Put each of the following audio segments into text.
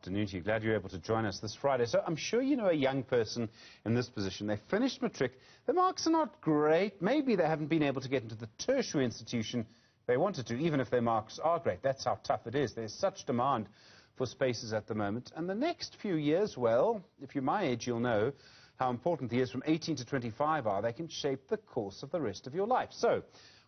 Afternoon to you. Glad you're able to join us this Friday. So I'm sure you know a young person in this position. They finished Matric. The marks are not great. Maybe they haven't been able to get into the tertiary institution they wanted to, even if their marks are great. That's how tough it is. There's such demand for spaces at the moment. And the next few years, well, if you're my age, you'll know how important the years from 18 to 25 are. They can shape the course of the rest of your life. So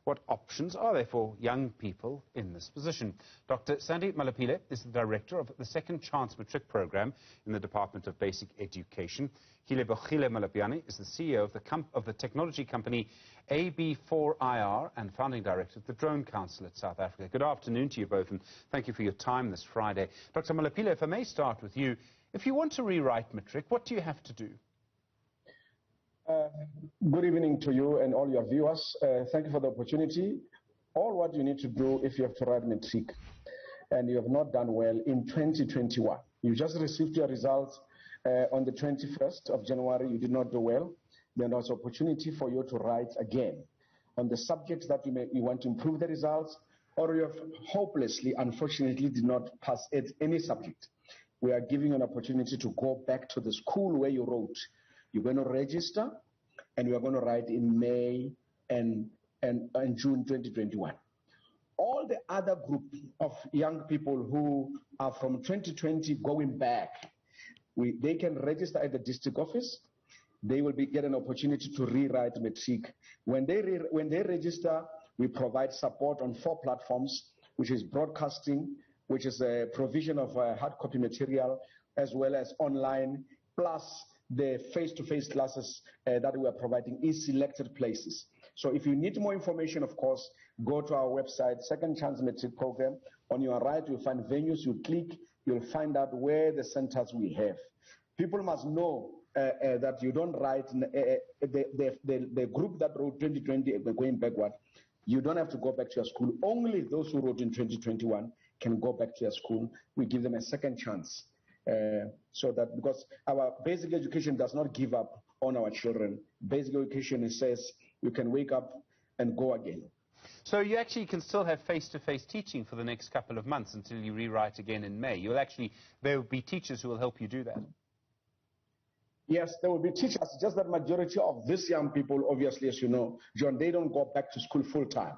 what options are there for young people in this position? Dr. Sandy Malapile is the director of the Second Chance Matric Programme in the Department of Basic Education. Kelebogile Molopyane is the CEO of the technology company AB4IR and founding director of the Drone Council at South Africa. Good afternoon to you both, and thank you for your time this Friday. Dr. Malapile, if I may start with you, if you want to rewrite Matric, what do you have to do? Good evening to you and all your viewers. Thank you for the opportunity. All what you need to do if you have to write Matric and you have not done well in 2021. You just received your results on the 21st of January. You did not do well. Then there's opportunity for you to write again on the subjects that you want to improve the results, or you have hopelessly, unfortunately, did not pass any subject. We are giving you an opportunity to go back to the school where you wrote. You're going to register, and you are going to write in May and June 2021. All the other group of young people who are from 2020 going back, they can register at the district office. They will get an opportunity to rewrite Matric. When they register, we provide support on 4 platforms, which is broadcasting, which is a provision of hard copy material, as well as online, plus the face-to-face classes that we are providing in selected places. So if you need more information, of course, go to our website, Second Chance Matric Programme. On your right, you'll find venues. You click, you'll find out where the centers we have. People must know that you don't write the group that wrote 2020 going backward. You don't have to go back to your school. Only those who wrote in 2021 can go back to your school. We give them a second chance. So that because our basic education does not give up on our children. Basic education says you can wake up and go again. So you actually can still have face-to-face teaching for the next couple of months until you rewrite again in May. There will be teachers who will help you do that. Yes, there will be teachers, just that majority of these young people, obviously, as you know, John, they don't go back to school full time.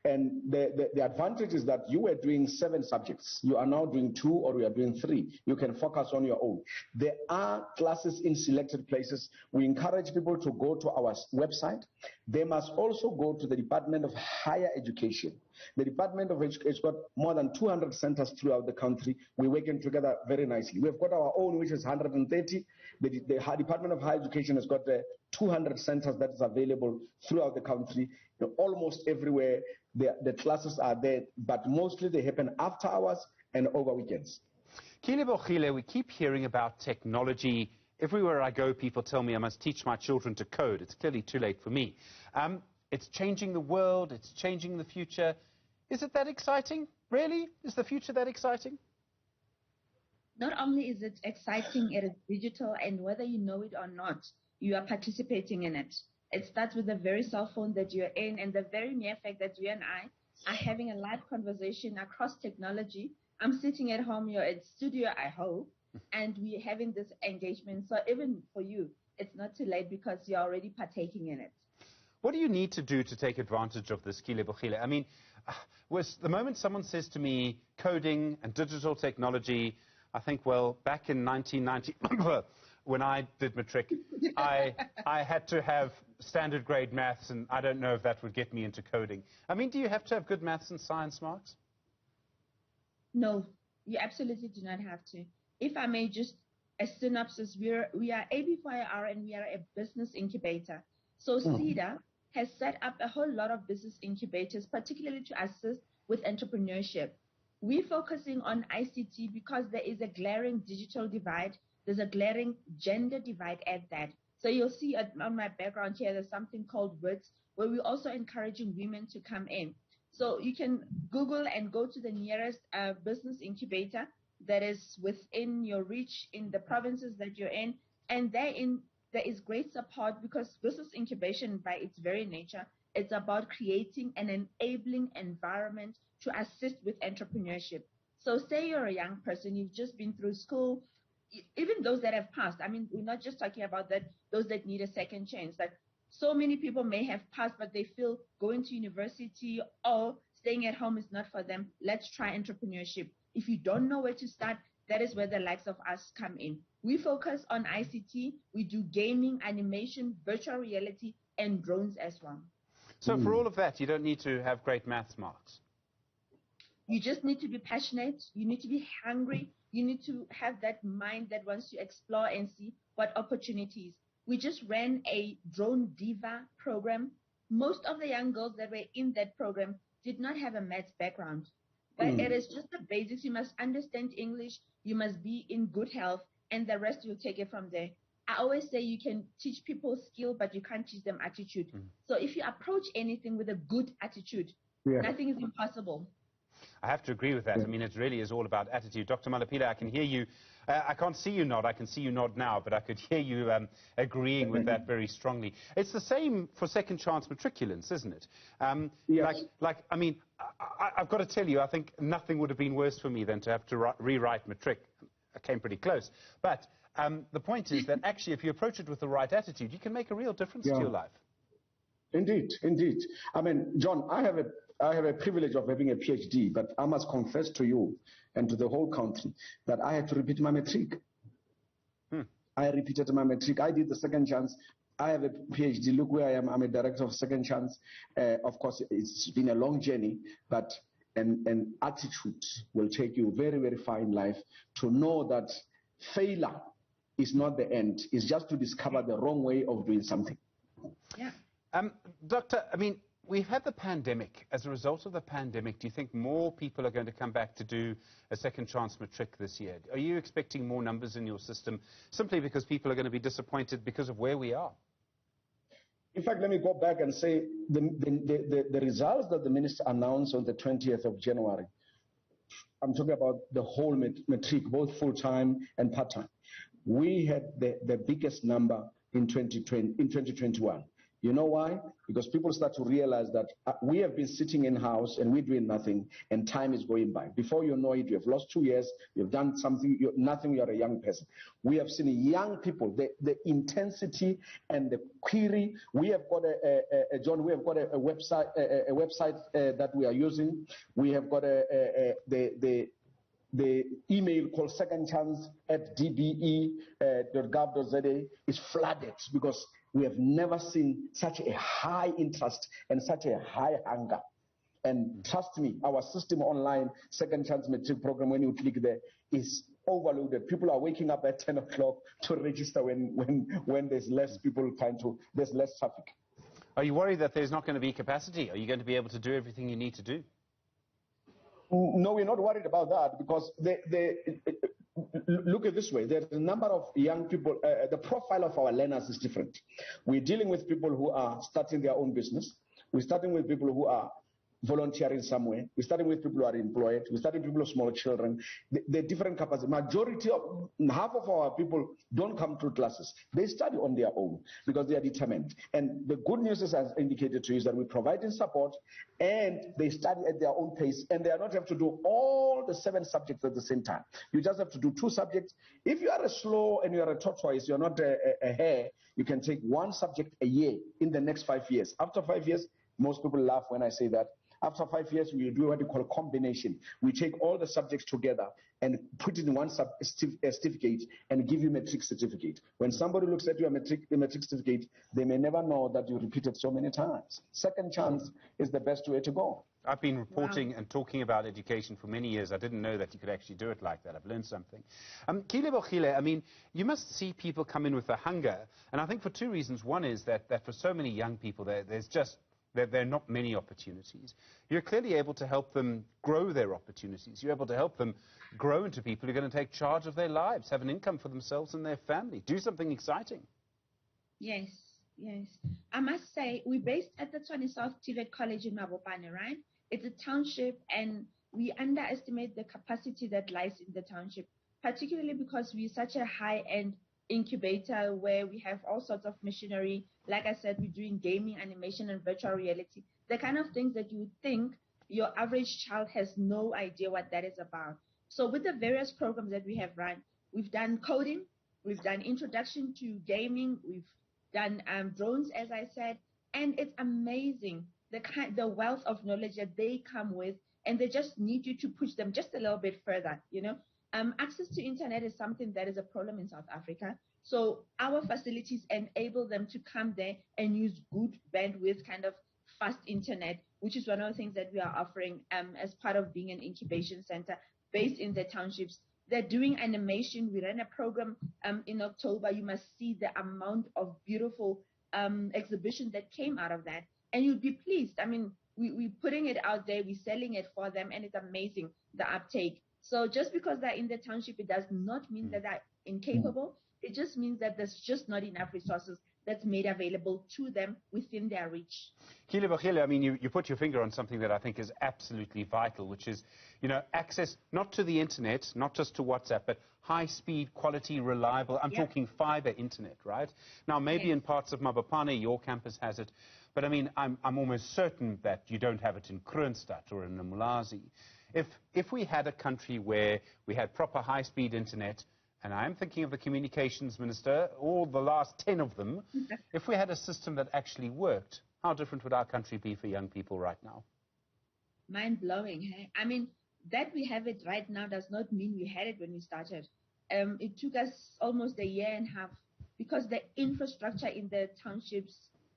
And the advantage is that you were doing 7 subjects. You are now doing 2 or you are doing 3. You can focus on your own. There are classes in selected places. We encourage people to go to our website. They must also go to the Department of Higher Education. The Department of Education has got more than 200 centers throughout the country. We're working together very nicely. We've got our own, which is 130. The Department of Higher Education has got 200 centers that is available throughout the country. Almost everywhere the classes are there, but mostly they happen after hours and over weekends. Kelebogile, we keep hearing about technology. Everywhere I go, people tell me I must teach my children to code. It's clearly too late for me. It's changing the world. It's changing the future. Is it that exciting? Really? Is the future that exciting? Not only is it exciting, it is digital, and whether you know it or not, you are participating in it. It starts with the very cell phone that you're in, and the very mere fact that you and I are having a live conversation across technology. I'm sitting at home, you're at studio, I hope, and we're having this engagement. So even for you, it's not too late because you're already partaking in it. What do you need to do to take advantage of this, Kelebogile? I mean, the moment someone says to me coding and digital technology, I think, well, back in 1990, when I did Matric, I had to have standard grade maths, and I don't know if that would get me into coding. I mean, do you have to have good maths and science marks? No, you absolutely do not have to. If I may just, a synopsis, we are AB4IR and we are a business incubator. So CEDA has set up a whole lot of business incubators, particularly to assist with entrepreneurship. We're focusing on ICT because there is a glaring digital divide. There's a glaring gender divide at that. So you'll see on my background here, there's something called WITS, where we're also encouraging women to come in. So you can Google and go to the nearest business incubator that is within your reach in the provinces that you're in. And there is great support because business incubation, by its very nature, it's about creating an enabling environment to assist with entrepreneurship. So say you're a young person, you've just been through school, even those that have passed. I mean, we're not just talking about those that need a second chance. Like, so many people may have passed, but they feel going to university or staying at home is not for them. Let's try entrepreneurship. If you don't know where to start, that is where the likes of us come in. We focus on ICT. We do gaming, animation, virtual reality, and drones as well. So for all of that, you don't need to have great maths marks. You just need to be passionate. You need to be hungry. You need to have that mind that wants to explore and see what opportunities. We just ran a drone diva program. Most of the young girls that were in that program did not have a maths background. But it is just the basics. You must understand English. You must be in good health, and the rest you'll take it from there. I always say you can teach people skill, but you can't teach them attitude. So if you approach anything with a good attitude, nothing is impossible. I have to agree with that. I mean, it really is all about attitude. Dr. Malapile, I can hear you. I can't see you nod. I can see you nod now, but I could hear you agreeing with that very strongly. It's the same for second chance matriculants, isn't it? Yes. I mean, I've got to tell you, I think nothing would have been worse for me than to have to rewrite matric. I came pretty close. But the point is that actually, if you approach it with the right attitude, you can make a real difference to your life. Indeed, indeed. I mean, John, I have a privilege of having a PhD, but I must confess to you and to the whole country that I had to repeat my matric. I repeated my matric. I did the second chance. I have a PhD. Look where I am. I'm a director of Second Chance. Of course, it's been a long journey, but an attitude will take you very, very far in life to know that failure is not the end. It's just to discover the wrong way of doing something. Yeah. Doctor, I mean, we've had the pandemic. As a result of the pandemic, do you think more people are going to come back to do a second chance matric this year? Are you expecting more numbers in your system simply because people are going to be disappointed because of where we are? In fact, let me go back and say the results that the minister announced on the 20th of January, I'm talking about the whole matric, both full-time and part-time. We had the biggest number in 2021. You know why? Because people start to realize that we have been sitting in-house and we're doing nothing, and time is going by. Before you know it, you have lost 2 years, you've done something, nothing, you're a young person. We have seen young people, the intensity and the query. We have got John, we have got a website that we are using. We have got the email called secondchance@dbe.gov.za is flooded because we have never seen such a high interest and such a high hunger. And trust me, our system online, Second Chance Matric Programme, when you click there, is overloaded. People are waking up at 10 o'clock to register when there's less people there's less traffic. Are you worried that there's not going to be capacity? Are you going to be able to do everything you need to do? No, we're not worried about that because look at it this way. There's a number of young people. The profile of our learners is different. We're dealing with people who are starting their own business. We're starting with people who are volunteering somewhere. We're starting with people who are employed. We're starting people with small children. The different capacity. Half of our people don't come through classes. They study on their own because they are determined. And the good news is, as indicated to you, is that we're providing support and they study at their own pace, and they are not have to do all the 7 subjects at the same time. You just have to do 2 subjects. If you are a slow and you are a tortoise, you're not a hare, you can take 1 subject a year in the next 5 years. After 5 years, most people laugh when I say that. After 5 years, we do what we call combination. We take all the subjects together and put it in one certificate and give you a matric certificate. When somebody looks at your matric certificate, they may never know that you repeated so many times. Second chance is the best way to go. I've been reporting and talking about education for many years. I didn't know that you could actually do it like that. I've learned something. Kelebogile, I mean, you must see people come in with a hunger. And I think for 2 reasons. One is that for so many young people, there are not many opportunities. You're clearly able to help them grow their opportunities. You're able to help them grow into people who are going to take charge of their lives, have an income for themselves and their family, do something exciting. Yes, yes. I must say, we're based at the Tshwane South TVET College in Mabopane, right? It's a township, and we underestimate the capacity that lies in the township, particularly because we're such a high-end incubator where we have all sorts of machinery. Like I said, we're doing gaming, animation, and virtual reality. The kind of things that you would think your average child has no idea what that is about. So with the various programs that we have run, we've done coding, we've done introduction to gaming, we've done drones, as I said, and it's amazing the wealth of knowledge that they come with, and they just need you to push them just a little bit further, you know. Access to internet is something that is a problem in South Africa. So our facilities enable them to come there and use good bandwidth, kind of fast internet, which is one of the things that we are offering as part of being an incubation center based in the townships. They're doing animation. We ran a program in October. You must see the amount of beautiful exhibition that came out of that. And you'd be pleased. I mean, we're putting it out there. We're selling it for them. And it's amazing, the uptake. So just because they're in the township, it does not mean that they're incapable. It just means that there's just not enough resources that's made available to them within their reach. Kelebogile, I mean, you put your finger on something that I think is absolutely vital, which is, you know, access not to the internet, not just to WhatsApp, but high-speed, quality, reliable. I'm talking fiber internet, right? Now, maybe in parts of Mabopane, your campus has it, but I mean, I'm almost certain that you don't have it in Kroonstad or in Umlazi. If we had a country where we had proper high-speed internet, and I'm thinking of the communications minister, all the last 10 of them, if we had a system that actually worked, how different would our country be for young people right now? Mind-blowing, hey? I mean, that we have it right now does not mean we had it when we started. It took us almost a year and a half because the infrastructure in the townships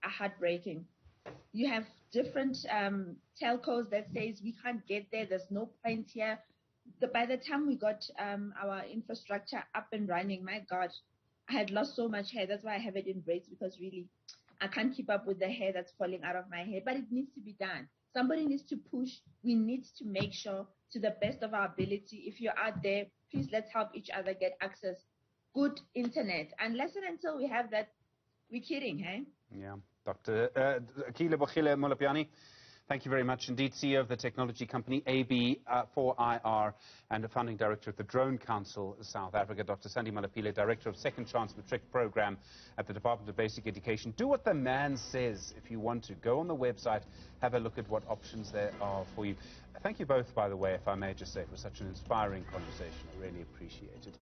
are heartbreaking. You have different telcos that says we can't get there, there's no point here. By the time we got our infrastructure up and running, my God, I had lost so much hair. That's why I have it in braids, because really I can't keep up with the hair that's falling out of my head. But it needs to be done. Somebody needs to push. We need to make sure, to the best of our ability, if you're out there, please let's help each other get access. Good internet. Unless and until we have that, we're kidding, hey? Yeah. Dr. Kelebogile Molopyane, thank you very much indeed, CEO of the technology company AB4IR and the founding director of the Drone Council South Africa. Dr. Sandy Malapile, director of Second Chance Matric Programme at the Department of Basic Education. Do what the man says if you want to. Go on the website, have a look at what options there are for you. Thank you both, by the way, if I may just say, for such an inspiring conversation. I really appreciate it.